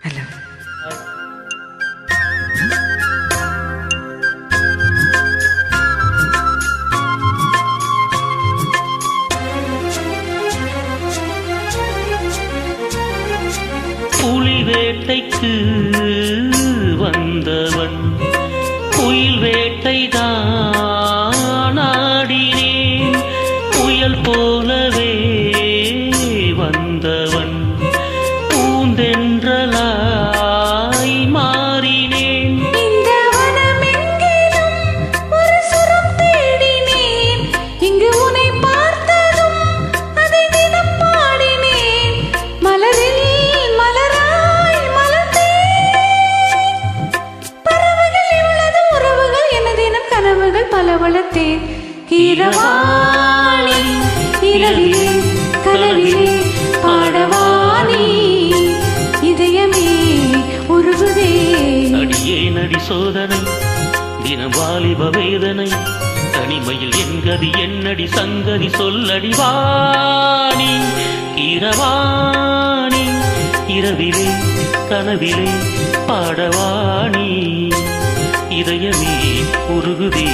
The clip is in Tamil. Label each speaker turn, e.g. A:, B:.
A: ஹலோ.
B: புலி வேட்டைக்கு வந்தவன் குயில் வேட்டைதான் ஆடினேன். புயல் போலவே வந்தவன் பூந்தென்றலாய் மாறினேன்.
A: இந்த வனமெங்கிலும் ஒரு சுரம் தேடினேன். இங்கு உன்னை பார்த்ததும் அதை தினம் பாடினேன். மலரில் மலராய் மலர்ந்தேன். பறவைகள் இவ்வளவு உறவுகள் என தினம் கனவுகள் பல வளர்த்தேன். கீரவாணி இரவிலே கனவிலே பாடவாணி இதயமே உருகுதே.
B: அடியே நடி சோதனை தினம் வாலிப வேதனை தனிமையில் என்கதி என்னடி சங்கதி சொல்லடி வாணி இரவாணி இரவிலே கனவிலே பாடவாணி இதயமே உருகுதே.